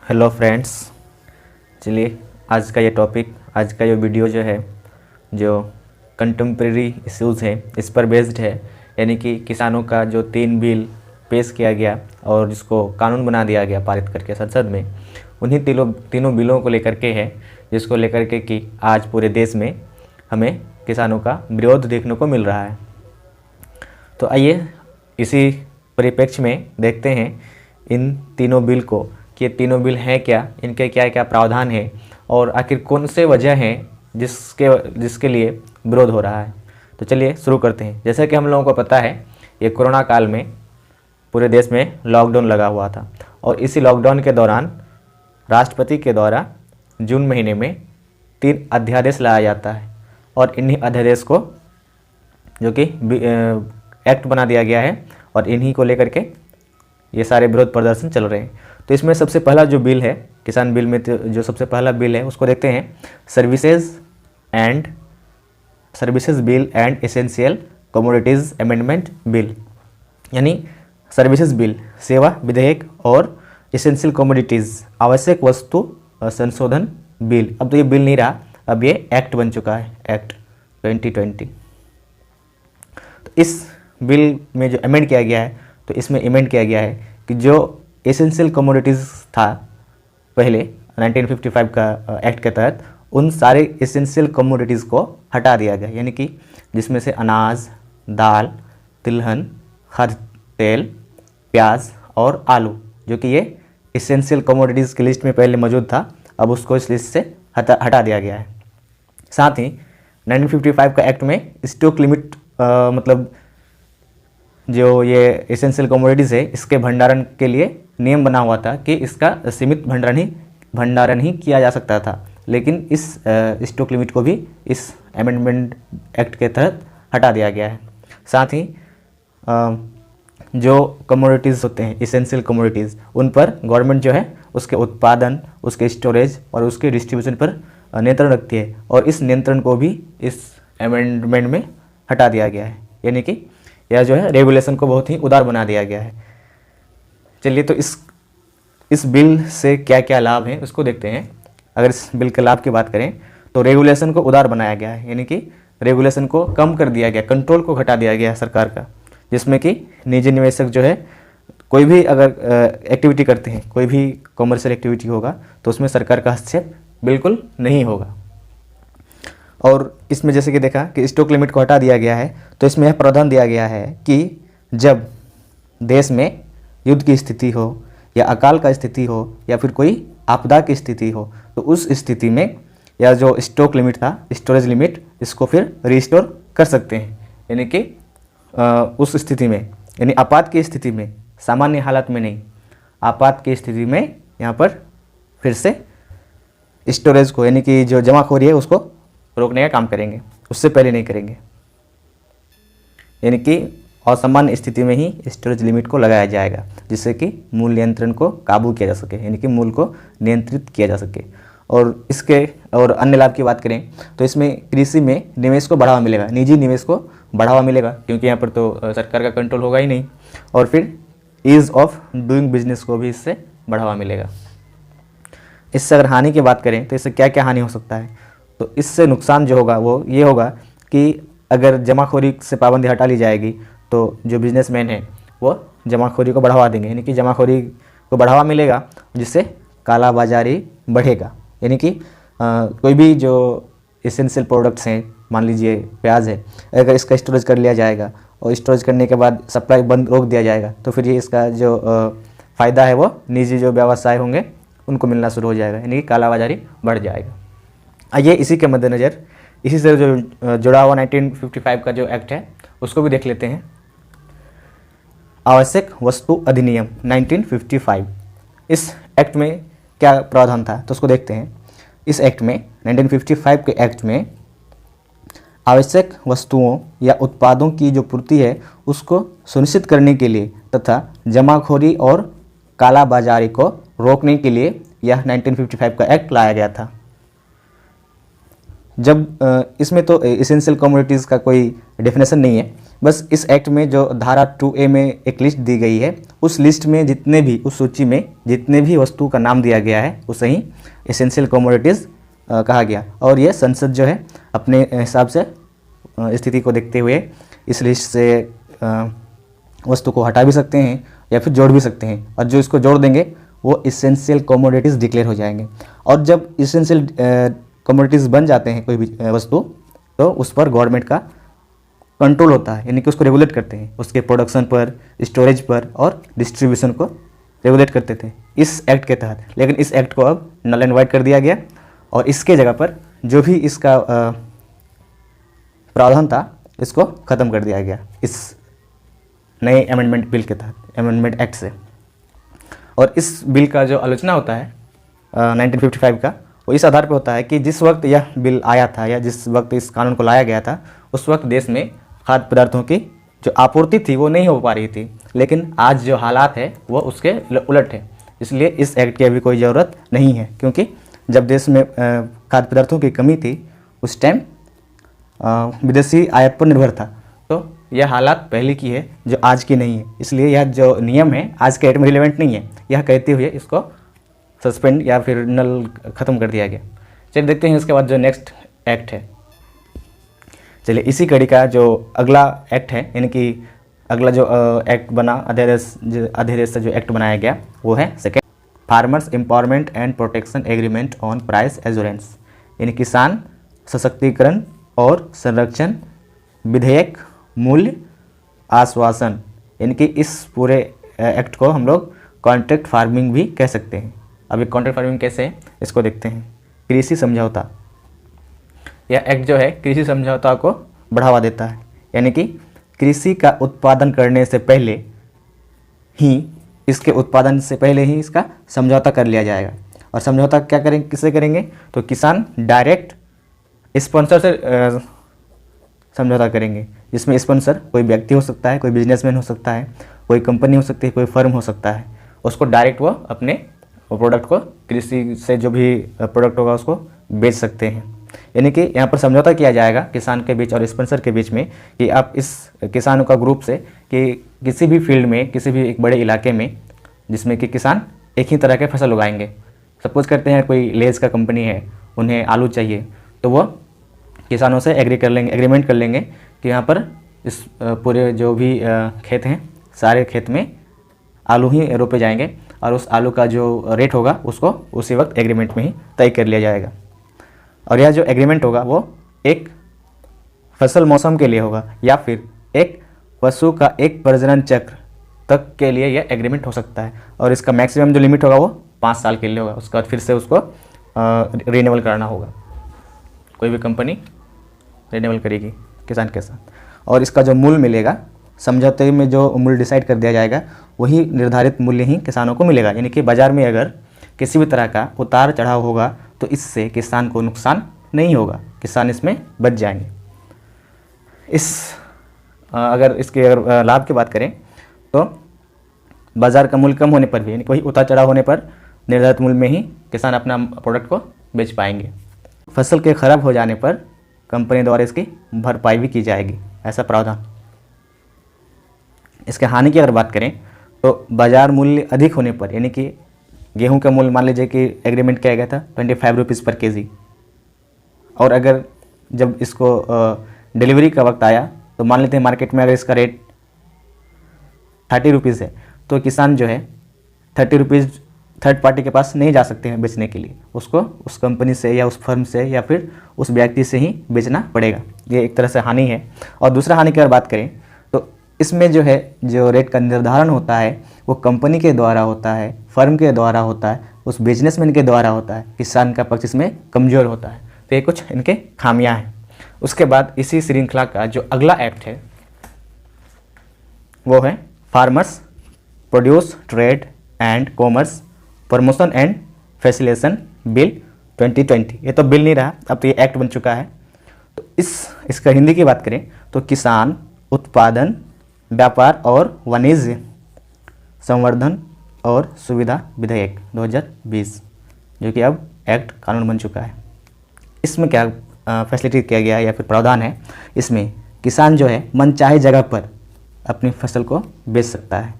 Hello friends, चलिए आज का ये वीडियो जो है जो कंटेम्प्रेरी इश्यूज़ हैं इस पर बेस्ड है। यानी कि किसानों का जो 3 बिल पेश किया गया और जिसको कानून बना दिया गया पारित करके संसद में, उन्हीं तीनों बिलों को लेकर के है, जिसको लेकर के कि आज पूरे देश में हमें किसानों का विरोध देखने को मिल रहा है। तो आइए इसी परिप्रेक्ष्य में देखते हैं इन तीनों बिल को कि ये तीनों बिल हैं क्या, इनके क्या क्या प्रावधान हैं और आखिर कौन से वजह हैं जिसके लिए विरोध हो रहा है। तो चलिए शुरू करते हैं। जैसा कि हम लोगों को पता है, ये कोरोना काल में पूरे देश में लॉकडाउन लगा हुआ था और इसी लॉकडाउन के दौरान राष्ट्रपति के द्वारा जून महीने में 3 अध्यादेश लाया जाता है और इन्हीं अध्यादेश को जो कि एक्ट बना दिया गया है और इन्हीं को लेकर के ये सारे विरोध प्रदर्शन चल रहे हैं। तो इसमें सबसे पहला जो बिल है, किसान बिल में जो सबसे पहला बिल है उसको देखते हैं, services bill and essential commodities amendment bill. यानी सर्विसेज बिल सेवा विधेयक और एसेंशियल कमोडिटीज़ आवश्यक वस्तु संशोधन बिल। अब तो ये बिल नहीं रहा, अब ये एक्ट बन चुका है, एक्ट 2020। तो इस बिल में जो अमेंड किया गया है, तो इसमें अमेंड किया गया है कि जो एसेंशियल कमोडिटीज़ था पहले 1955 का एक्ट के तहत, उन सारे एसेंशियल कमोडिटीज़ को हटा दिया गया। यानी कि जिसमें से अनाज, दाल, तिलहन, खाद्य तेल, प्याज और आलू, जो कि ये एसेंशियल कमोडिटीज़ की लिस्ट में पहले मौजूद था, अब उसको इस लिस्ट से हटा दिया गया है। साथ ही 1955 का एक्ट में स्टॉक लिमिट मतलब जो ये एसेंशियल कमोडिटीज़ है इसके भंडारण के लिए नियम बना हुआ था कि इसका सीमित भंडारण ही किया जा सकता था, लेकिन इस स्टॉक लिमिट को भी इस अमेंडमेंट एक्ट के तहत हटा दिया गया है। साथ ही जो कमोडिटीज़ होते हैं एसेंशियल कमोडिटीज़, उन पर गवर्नमेंट जो है उसके उत्पादन, उसके स्टोरेज और उसके डिस्ट्रीब्यूशन पर नियंत्रण रखती है और इस नियंत्रण को भी इस अमेंडमेंट में हटा दिया गया है। यानी कि यह जो है रेगुलेशन को बहुत ही उदार बना दिया गया है। चलिए तो इस बिल से क्या क्या लाभ हैं उसको देखते हैं। अगर इस बिल के लाभ की बात करें तो रेगुलेशन को उदार बनाया गया है, यानी कि रेगुलेशन को कम कर दिया गया, कंट्रोल को घटा दिया गया है सरकार का, जिसमें कि निजी निवेशक जो है कोई भी अगर एक्टिविटी करते हैं, कोई भी कॉमर्शियल एक्टिविटी होगा तो उसमें सरकार का हस्तक्षेप बिल्कुल नहीं होगा। और इसमें जैसे कि देखा कि स्टॉक लिमिट को हटा दिया गया है, तो इसमें यह प्रावधान दिया गया है कि जब देश में युद्ध की स्थिति हो या अकाल का स्थिति हो या फिर कोई आपदा की स्थिति हो, तो उस स्थिति में यह जो स्टॉक लिमिट था, स्टोरेज लिमिट, इसको फिर रिस्टोर कर सकते हैं। यानी कि उस स्थिति में, यानी आपात की स्थिति में, सामान्य हालत में नहीं, आपात की स्थिति में यहाँ पर फिर से स्टोरेज को, यानी कि जो जमाखोरी है उसको रोकने का काम करेंगे, उससे पहले नहीं करेंगे। यानी कि असामान्य स्थिति में ही स्टोरेज लिमिट को लगाया जाएगा, जिससे कि मूल नियंत्रण को काबू किया जा सके, यानी कि मूल को नियंत्रित किया जा सके। और इसके और अन्य लाभ की बात करें तो इसमें कृषि में निवेश को बढ़ावा मिलेगा, निजी निवेश को बढ़ावा मिलेगा, क्योंकि यहाँ पर तो सरकार का कंट्रोल होगा ही नहीं। और फिर ईज़ ऑफ डूइंग बिजनेस को भी इससे बढ़ावा मिलेगा। इससे अगर हानि की बात करें तो इससे क्या क्या हानि हो सकता है, तो इससे नुकसान जो होगा वो ये होगा कि अगर जमाखोरी से पाबंदी हटा ली जाएगी तो जो बिजनेसमैन है वो जमाखोरी को बढ़ावा देंगे, यानी कि जमाखोरी को बढ़ावा मिलेगा, जिससे काला बाजारी बढ़ेगा। यानी कि कोई भी जो एसेंशियल प्रोडक्ट्स हैं, मान लीजिए प्याज है, अगर इसका स्टोरेज कर लिया जाएगा और स्टोरेज करने के बाद सप्लाई बंद रोक दिया जाएगा, तो फिर ये इसका जो फ़ायदा है वो निजी जो व्यवसाय होंगे उनको मिलना शुरू हो जाएगा, यानी कि काला बाजारी बढ़ जाएगा। आइए इसी के मद्देनज़र इसी से जो जुड़ा हुआ 1955 का जो एक्ट है उसको भी देख लेते हैं। आवश्यक वस्तु अधिनियम 1955, इस एक्ट में क्या प्रावधान था तो उसको देखते हैं। इस एक्ट में 1955 के एक्ट में आवश्यक वस्तुओं या उत्पादों की जो पूर्ति है उसको सुनिश्चित करने के लिए तथा जमाखोरी और काला बाजारी को रोकने के लिए यह 1955 का एक्ट लाया गया था। जब इसमें तो इसेंशियल कमोडिटीज़ का कोई डेफिनेशन नहीं है, बस इस एक्ट में जो धारा 2A में एक लिस्ट दी गई है, उस लिस्ट में जितने भी, उस सूची में जितने भी वस्तु का नाम दिया गया है उसे ही इसेंशियल कमोडिटीज़ कहा गया। और ये संसद जो है अपने हिसाब से स्थिति को देखते हुए इस लिस्ट से वस्तु को हटा भी सकते हैं या फिर जोड़ भी सकते हैं, और जो इसको जोड़ देंगे वो इसेंशियल कमोडिटीज़ डिक्लेयर हो जाएंगे। और जब इसेंशियल कमोडिटीज़ बन जाते हैं कोई भी वस्तु, तो उस पर गवर्नमेंट का कंट्रोल होता है, यानी कि उसको रेगुलेट करते हैं, उसके प्रोडक्शन पर, स्टोरेज पर और डिस्ट्रीब्यूशन को रेगुलेट करते थे इस एक्ट के तहत। लेकिन इस एक्ट को अब नल एंड वाइड कर दिया गया और इसके जगह पर जो भी इसका प्रावधान था इसको ख़त्म कर दिया गया इस नए अमेंडमेंट बिल के तहत, अमेंडमेंट एक्ट से। और इस बिल का जो आलोचना होता है 1955 का, वो इस आधार पर होता है कि जिस वक्त यह बिल आया था या जिस वक्त इस कानून को लाया गया था, उस वक्त देश में खाद्य पदार्थों की जो आपूर्ति थी वो नहीं हो पा रही थी। लेकिन आज जो हालात है वो उसके उलट है, इसलिए इस एक्ट की अभी कोई ज़रूरत नहीं है, क्योंकि जब देश में खाद्य पदार्थों की कमी थी उस टाइम विदेशी आयात पर निर्भर था। तो यह हालात पहले की है जो आज की नहीं है, इसलिए यह जो नियम है आज के एक्ट में रिलेवेंट नहीं है, यह कहते हुए इसको सस्पेंड या फिर नल ख़त्म कर दिया गया। चलिए देखते हैं इसके बाद जो नेक्स्ट एक्ट है। चलिए इसी कड़ी का जो अगला एक्ट है, यानी कि अगला जो एक्ट बना अध्यादेश से जो एक्ट बनाया गया वो है second farmers empowerment and protection agreement on price assurance, यानी किसान सशक्तिकरण और संरक्षण विधेयक मूल्य आश्वासन। यानी कि इस पूरे एक्ट को हम लोग कॉन्ट्रैक्ट फार्मिंग भी कह सकते हैं। अभी कॉन्ट्रैक्ट फार्मिंग कैसे है इसको देखते हैं। कृषि समझौता, यह एक्ट जो है कृषि समझौता को बढ़ावा देता है, यानी कि कृषि का उत्पादन करने से पहले ही, इसके उत्पादन से पहले ही इसका समझौता कर लिया जाएगा। और समझौता क्या करेंगे, किससे करेंगे, तो किसान डायरेक्ट स्पॉन्सर से समझौता करेंगे, जिसमें स्पॉन्सर कोई व्यक्ति हो सकता है, कोई बिजनेसमैन हो सकता है, कोई कंपनी हो सकती है, कोई फर्म हो सकता है। उसको डायरेक्ट वो अपने प्रोडक्ट को, कृषि से जो भी प्रोडक्ट होगा उसको बेच सकते हैं। यानी कि यहाँ पर समझौता किया जाएगा किसान के बीच और स्पॉन्सर के बीच में कि आप इस किसानों का ग्रुप से कि किसी भी फील्ड में, किसी भी एक बड़े इलाके में जिसमें कि किसान एक ही तरह के फसल उगाएंगे। सपोज करते हैं कोई लेज का कंपनी है, उन्हें आलू चाहिए, तो वो किसानों से एग्रीमेंट कर लेंगे कि यहाँ पर इस पूरे जो भी खेत हैं सारे खेत में आलू ही रोपे जाएंगे और उस आलू का जो रेट होगा उसको उसी वक्त एग्रीमेंट में ही तय कर लिया जाएगा। और यह जो एग्रीमेंट होगा वो एक फसल मौसम के लिए होगा या फिर एक पशु का एक प्रजनन चक्र तक के लिए यह एग्रीमेंट हो सकता है। और इसका मैक्सिमम जो लिमिट होगा वो 5 साल के लिए होगा। उसके बाद फिर से उसको रिन्यूअल कराना होगा, कोई भी कंपनी रिन्यूअल करेगी किसान के साथ। और इसका जो मूल्य मिलेगा, समझौते में जो मूल्य डिसाइड कर दिया जाएगा वही निर्धारित मूल्य ही किसानों को मिलेगा। यानी कि बाज़ार में अगर किसी भी तरह का उतार चढ़ाव होगा तो इससे किसान को नुकसान नहीं होगा, किसान इसमें बच जाएंगे। अगर लाभ की बात करें तो बाज़ार का मूल्य कम होने पर भी, यानी कोई उतार चढ़ाव होने पर निर्धारित मूल्य में ही किसान अपना प्रोडक्ट को बेच पाएंगे। फसल के खराब हो जाने पर कंपनी द्वारा इसकी भरपाई भी की जाएगी, ऐसा प्रावधान। इसके हानि की अगर बात करें तो बाज़ार मूल्य अधिक होने पर, यानी कि गेहूं का मूल्य मान लीजिए कि एग्रीमेंट किया गया था 25 रुपीज़ पर केजी, और अगर जब इसको डिलीवरी का वक्त आया तो मान लेते हैं मार्केट में अगर इसका रेट 30 रुपीज़ है, तो किसान जो है 30 रुपीज़ थर्ड पार्टी के पास नहीं जा सकते हैं बेचने के लिए, उसको उस कंपनी से या उस फर्म से या फिर उस व्यक्ति से ही बेचना पड़ेगा। ये एक तरह से हानि है। और दूसरा हानि की अगर बात करें तो इसमें जो है जो रेट का निर्धारण होता है वो कंपनी के द्वारा होता है, फर्म के द्वारा होता है, उस बिजनेसमैन के द्वारा होता है। किसान का पक्ष इसमें कमज़ोर होता है। तो ये कुछ इनके खामियां हैं। उसके बाद इसी श्रृंखला का जो अगला एक्ट है वो है farmers produce trade and commerce promotion and facilitation bill 2020। ये तो बिल नहीं रहा, अब तो ये एक्ट बन चुका है। तो इसका हिंदी की बात करें तो किसान उत्पादन व्यापार और वाणिज्य संवर्धन और सुविधा विधेयक 2020, जो कि अब एक्ट कानून बन चुका है। इसमें क्या फैसिलिटी किया गया है या फिर प्रावधान है, इसमें किसान जो है मनचाहे जगह पर अपनी फसल को बेच सकता है,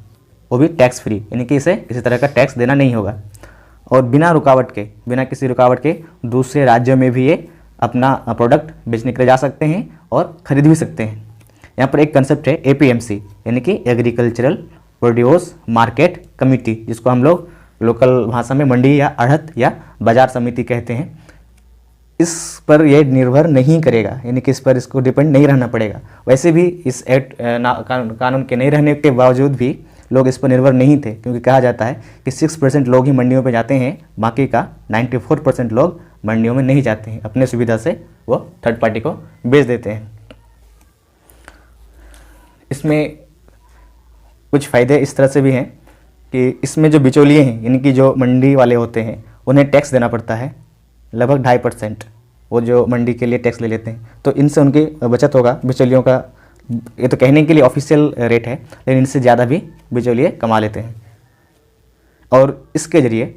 वो भी टैक्स फ्री, यानी कि इसे किसी तरह का टैक्स देना नहीं होगा। और बिना किसी रुकावट के दूसरे राज्यों में भी ये अपना प्रोडक्ट बेचने के लिए जा सकते हैं और ख़रीद भी सकते हैं। यहाँ पर एक कंसेप्ट है APMC, यानी कि एग्रीकल्चरल प्रोड्यूस मार्केट कमिटी, जिसको हम लोग लोकल भाषा में मंडी या आढ़त या बाजार समिति कहते हैं। इस पर यह निर्भर नहीं करेगा, यानी कि इस पर इसको डिपेंड नहीं रहना पड़ेगा। वैसे भी इस एक्ट कानून के नहीं रहने के बावजूद भी लोग इस पर निर्भर नहीं थे, क्योंकि कहा जाता है कि 6% लोग ही मंडियों पे जाते हैं, बाकी का 94% लोग मंडियों में नहीं जाते हैं, अपने सुविधा से वो थर्ड पार्टी को बेच देते हैं। इसमें कुछ फ़ायदे इस तरह से भी हैं कि इसमें जो बिचौलिए हैं, यानी कि जो मंडी वाले होते हैं, उन्हें टैक्स देना पड़ता है लगभग 2.5%, वो जो मंडी के लिए टैक्स ले लेते हैं, तो इनसे उनकी बचत होगा। बिचौलियों का ये तो कहने के लिए ऑफिशियल रेट है, लेकिन इनसे ज़्यादा भी बिचौलिए कमा लेते हैं। और इसके ज़रिए,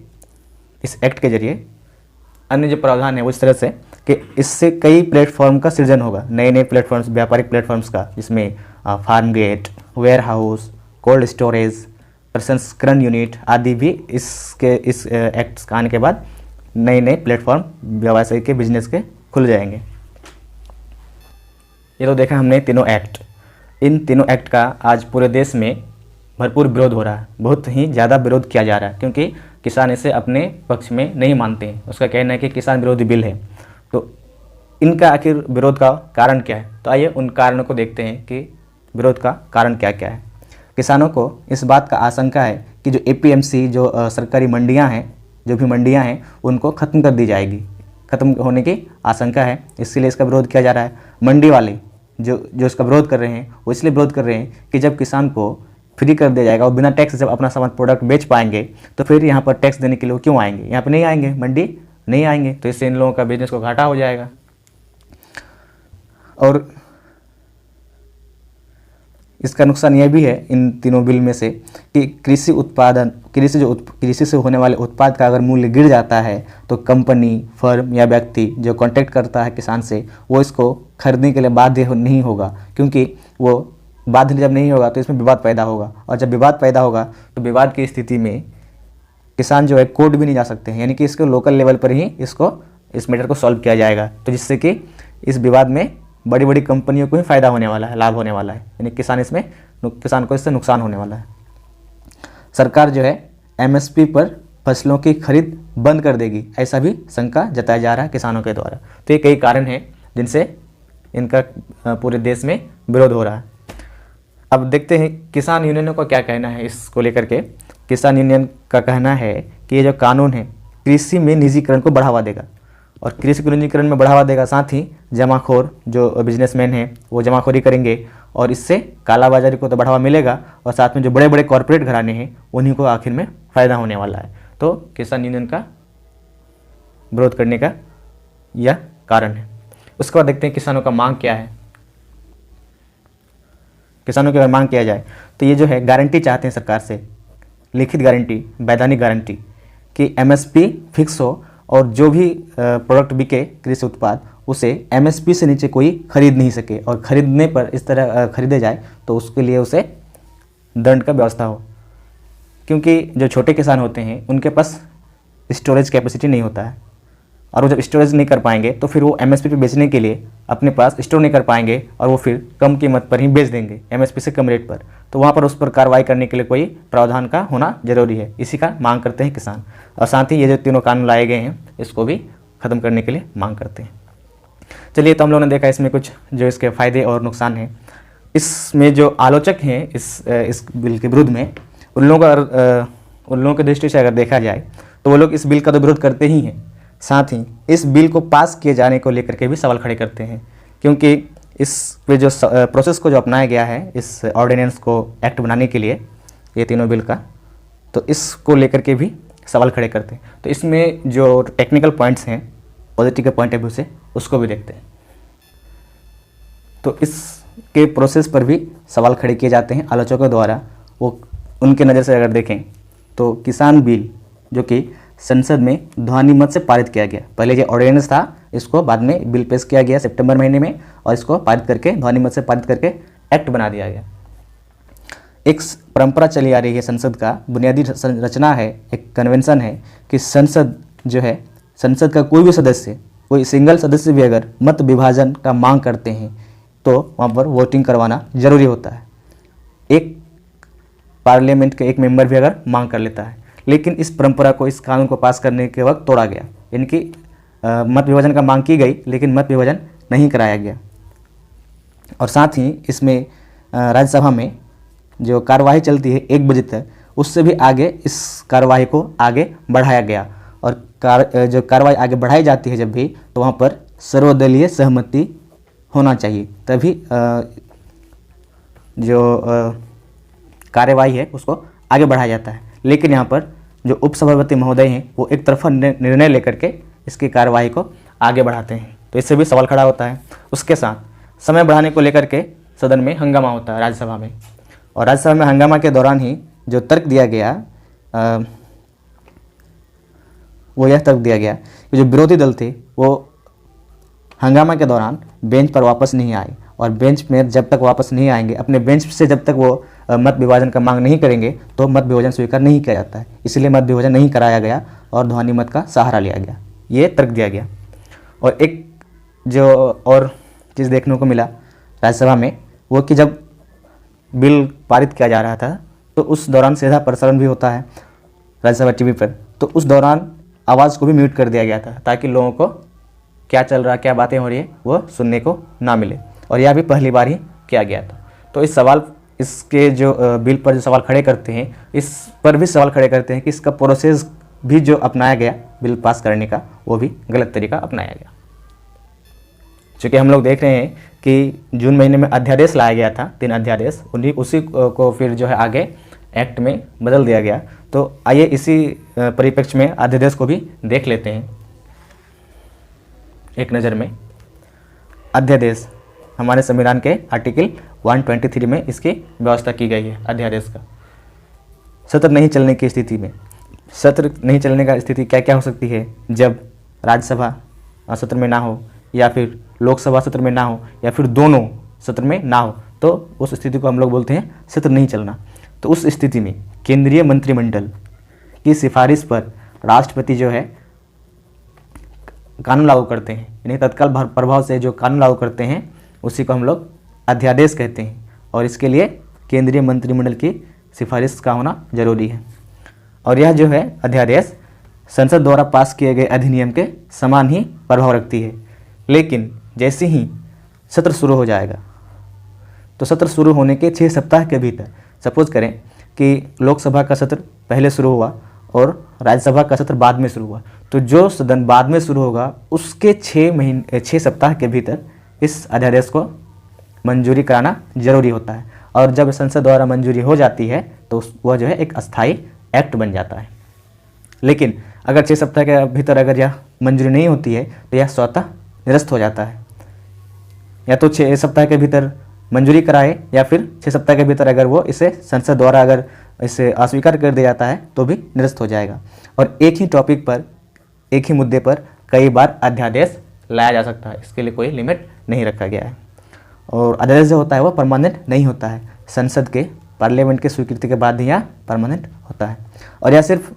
इस एक्ट के ज़रिए अन्य जो प्रावधान है वो इस तरह से कि इससे कई प्लेटफॉर्म का सृजन होगा, नए नए प्लेटफॉर्म्स, व्यापारिक प्लेटफॉर्म्स का, जिसमें farm gate, warehouse, cold storage, प्रसंस्करण यूनिट आदि भी इस एक्ट का आने के बाद नए नए प्लेटफॉर्म व्यवसाय के बिजनेस के खुल जाएंगे। ये तो देखा हमने तीनों एक्ट। इन तीनों एक्ट का आज पूरे देश में भरपूर विरोध हो रहा है, बहुत ही ज़्यादा विरोध किया जा रहा है, क्योंकि किसान इसे अपने पक्ष में नहीं मानते हैं। उसका कहना है कि किसान विरोधी बिल है। तो इनका आखिर विरोध का कारण क्या है? तो आइए उन कारणों को देखते हैं कि विरोध का कारण क्या क्या है। किसानों को इस बात का आशंका है कि जो APMC, जो सरकारी मंडियां हैं, जो भी मंडियां हैं, उनको ख़त्म कर दी जाएगी, ख़त्म होने की आशंका है, इसीलिए इसका विरोध किया जा रहा है। मंडी वाले जो इसका विरोध कर रहे हैं, वो इसलिए विरोध कर रहे हैं कि जब किसान को फ्री कर दिया जाएगा और बिना टैक्स जब अपना सामान प्रोडक्ट बेच पाएंगे, तो फिर यहाँ पर टैक्स देने के लिए वो क्यों आएंगे? यहाँ पर नहीं आएंगे, मंडी नहीं आएंगे, तो इससे इन लोगों का बिजनेस को घाटा हो जाएगा। और इसका नुकसान यह भी है इन तीनों बिल में से कि कृषि से होने वाले उत्पाद का अगर मूल्य गिर जाता है, तो कंपनी, फर्म या व्यक्ति जो कॉन्टैक्ट करता है किसान से, वो इसको खरीदने के लिए बाध्य नहीं होगा, क्योंकि वो बाध्य जब नहीं होगा तो इसमें विवाद पैदा होगा, और जब विवाद पैदा होगा तो विवाद की स्थिति में किसान जो है कोर्ट भी नहीं जा सकते हैं, यानी कि इसको लोकल लेवल पर ही इस मैटर को सॉल्व किया जाएगा। तो जिससे कि इस विवाद में बड़ी बड़ी कंपनियों को ही फ़ायदा होने वाला है, लाभ होने वाला है, यानी किसान को इससे नुकसान होने वाला है। सरकार जो है MSP पर फसलों की खरीद बंद कर देगी, ऐसा भी शंका जताया जा रहा है किसानों के द्वारा। तो ये कई कारण हैं जिनसे इनका पूरे देश में विरोध हो रहा है। अब देखते हैं किसान यूनियनों का क्या कहना है इसको लेकर के। किसान यूनियन का कहना है कि ये जो कानून है कृषि में निजीकरण को बढ़ावा देगा, और कृषि को निजीकरण में बढ़ावा देगा, साथ ही जमाखोर जो बिजनेसमैन हैं वो जमाखोरी करेंगे, और इससे कालाबाजारी को तो बढ़ावा मिलेगा, और साथ में जो बड़े बड़े कॉरपोरेट घराने हैं उन्हीं को आखिर में फ़ायदा होने वाला है। तो किसान यूनियन का विरोध करने का यह कारण है। उसके बाद देखते हैं किसानों का मांग क्या है। किसानों की अगर मांग किया जाए तो ये जो है गारंटी चाहते हैं सरकार से, लिखित गारंटी, वैधानिक गारंटी कि MSP फिक्स हो, और जो भी प्रोडक्ट बिके कृषि उत्पाद उसे MSP से नीचे कोई खरीद नहीं सके, और खरीदने पर इस तरह खरीदे जाए तो उसके लिए उसे दंड का व्यवस्था हो, क्योंकि जो छोटे किसान होते हैं उनके पास स्टोरेज कैपेसिटी नहीं होता है, और वो जब स्टोरेज नहीं कर पाएंगे तो फिर वो MSP पे बेचने के लिए अपने पास स्टोर नहीं कर पाएंगे, और वो फिर कम कीमत पर ही बेच देंगे, MSP से कम रेट पर। तो वहाँ पर उस पर कार्रवाई करने के लिए कोई प्रावधान का होना जरूरी है, इसी का मांग करते हैं किसान। और साथ ही ये जो तीनों कानून लाए गए हैं इसको भी ख़त्म करने के लिए मांग करते हैं। चलिए, तो हम लोगों ने देखा इसमें कुछ जो इसके फ़ायदे और नुकसान हैं। इसमें जो आलोचक हैं इस बिल के विरुद्ध में, उन लोगों की दृष्टि से अगर देखा जाए तो वो लोग इस बिल का तो विरोध करते ही हैं, साथ ही इस बिल को पास किए जाने को लेकर के भी सवाल खड़े करते हैं, क्योंकि इस पे जो प्रोसेस को जो अपनाया गया है इस ऑर्डिनेंस को एक्ट बनाने के लिए, ये तीनों बिल का, तो इसको लेकर के भी सवाल खड़े करते हैं। तो इसमें जो टेक्निकल पॉइंट्स हैं पॉजिटिव के पॉइंट ऑफ व्यू से, उसको भी देखते हैं। तो इसके प्रोसेस पर भी सवाल खड़े किए जाते हैं आलोचकों द्वारा। वो उनके नज़र से अगर देखें तो किसान बिल जो कि संसद में ध्वनिमत से पारित किया गया, पहले जो ऑर्डिनेंस था इसको बाद में बिल पेश किया गया सितंबर महीने में और इसको पारित करके ध्वनिमत से पारित करके एक्ट बना दिया गया। एक परंपरा चली आ रही है संसद का बुनियादी रचना है, एक कन्वेंशन है कि संसद जो है, संसद का कोई भी सदस्य, कोई सिंगल सदस्य भी अगर मत विभाजन का मांग करते हैं तो वहाँ पर वोटिंग करवाना जरूरी होता है। एक पार्लियामेंट के एक मेंबर भी अगर मांग कर लेता है, लेकिन इस परंपरा को, इस कानून को पास करने के वक्त तोड़ा गया। इनकी मत विभाजन का मांग की गई लेकिन मत विभाजन नहीं कराया गया। और साथ ही इसमें राज्यसभा में जो कार्यवाही चलती है 1 बजे तक, उससे भी आगे इस कार्यवाही को आगे बढ़ाया गया। और जो कार्यवाही आगे बढ़ाई जाती है जब भी, तो वहाँ पर सर्वदलीय सहमति होना चाहिए, तभी जो कार्यवाही है उसको आगे बढ़ाया जाता है। लेकिन यहाँ पर जो उपसभापति महोदय हैं वो एक तरफा निर्णय लेकर के इसकी कार्यवाही को आगे बढ़ाते हैं, तो इससे भी सवाल खड़ा होता है। उसके साथ समय बढ़ाने को लेकर के सदन में हंगामा होता है राज्यसभा में, और राज्यसभा में हंगामा के दौरान ही जो तर्क दिया गया वो यह तर्क दिया गया कि जो विरोधी दल थे वो हंगामा के दौरान बेंच पर वापस नहीं आए, और बेंच में जब तक वापस नहीं आएंगे, अपने बेंच से जब तक वो मत विभाजन का मांग नहीं करेंगे तो मत विभाजन स्वीकार नहीं किया जाता है। इसलिए मत विभाजन नहीं कराया गया और ध्वनि मत का सहारा लिया गया, ये तर्क दिया गया। और एक जो और चीज़ देखने को मिला राज्यसभा में, वो कि जब बिल पारित किया जा रहा था तो उस दौरान सीधा प्रसारण भी होता है राज्यसभा टीवी पर, तो उस दौरान आवाज़ को भी म्यूट कर दिया गया था ताकि लोगों को क्या चल रहा, क्या बातें हो रही है वो सुनने को ना मिले, और यह भी पहली बार ही किया गया था। तो इस सवाल, इसके जो बिल पर जो सवाल खड़े करते हैं, इस पर भी सवाल खड़े करते हैं कि इसका प्रोसेस भी जो अपनाया गया बिल पास करने का, वो भी गलत तरीका अपनाया गया। चूँकि हम लोग देख रहे हैं कि जून महीने में अध्यादेश लाया गया था, 3 अध्यादेश, उसी को फिर जो है आगे एक्ट में बदल दिया गया। तो आइए इसी परिप्रेक्ष्य में अध्यादेश को भी देख लेते हैं एक नज़र में। अध्यादेश हमारे संविधान के आर्टिकल 123 में इसकी व्यवस्था की गई है अध्यादेश का। सत्र नहीं चलने की स्थिति में, सत्र नहीं चलने का स्थिति क्या क्या हो सकती है? जब राज्यसभा सत्र में ना हो, या फिर लोकसभा सत्र में ना हो, या फिर दोनों सत्र में ना हो, तो उस स्थिति को हम लोग बोलते हैं सत्र नहीं चलना। तो उस स्थिति में केंद्रीय मंत्रिमंडल की सिफारिश पर राष्ट्रपति जो है कानून लागू करते हैं, यानी तत्काल प्रभाव से जो कानून लागू करते हैं उसी को हम लोग अध्यादेश कहते हैं, और इसके लिए केंद्रीय मंत्रिमंडल की सिफारिश का होना जरूरी है। और यह जो है अध्यादेश संसद द्वारा पास किए गए अधिनियम के समान ही प्रभाव रखती है। लेकिन जैसे ही सत्र शुरू हो जाएगा, तो सत्र शुरू होने के 6 सप्ताह के भीतर, सपोज करें कि लोकसभा का सत्र पहले शुरू हुआ और राज्यसभा का सत्र बाद में शुरू हुआ, तो जो सदन बाद में शुरू होगा उसके 6 सप्ताह के भीतर इस अध्यादेश को मंजूरी कराना जरूरी होता है। और जब संसद द्वारा मंजूरी हो जाती है तो वह जो है एक अस्थायी एक्ट बन जाता है। लेकिन अगर 6 सप्ताह के भीतर अगर यह मंजूरी नहीं होती है तो यह स्वतः निरस्त हो जाता है। या तो 6 सप्ताह के भीतर मंजूरी कराए, या फिर 6 सप्ताह के भीतर अगर वो इसे संसद द्वारा अगर इसे अस्वीकार कर दिया जाता है तो भी निरस्त हो जाएगा। और एक ही टॉपिक पर, एक ही मुद्दे पर कई बार अध्यादेश लाया जा सकता है, इसके लिए कोई लिमिट नहीं रखा गया है। और अध्यादेश जो होता है वो परमानेंट नहीं होता है, संसद के पार्लियामेंट के स्वीकृति के बाद ही यह परमानेंट होता है। और यह सिर्फ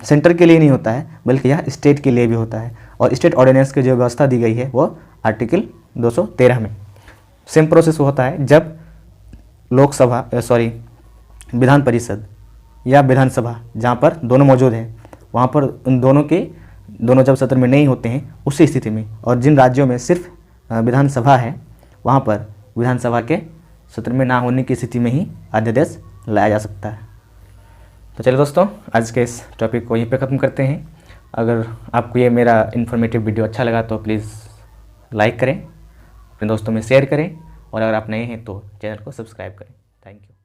सेंटर के लिए नहीं होता है, बल्कि यह स्टेट के लिए भी होता है। और स्टेट ऑर्डिनेंस की जो व्यवस्था दी गई है वो आर्टिकल 213 में। सेम प्रोसेस होता है जब लोकसभा विधान परिषद या विधानसभा जहाँ पर दोनों मौजूद हैं, वहाँ पर उन दोनों जब सत्र में नहीं होते हैं उसी स्थिति में, और जिन राज्यों में सिर्फ विधानसभा है वहाँ पर विधानसभा के सत्र में ना होने की स्थिति में ही अध्यादेश लाया जा सकता है। तो चलिए दोस्तों, आज के इस टॉपिक को यहीं पे ख़त्म करते हैं। अगर आपको ये मेरा इन्फॉर्मेटिव वीडियो अच्छा लगा तो प्लीज़ लाइक करें, अपने दोस्तों में शेयर करें, और अगर आप नए हैं तो चैनल को सब्सक्राइब करें। Thank you.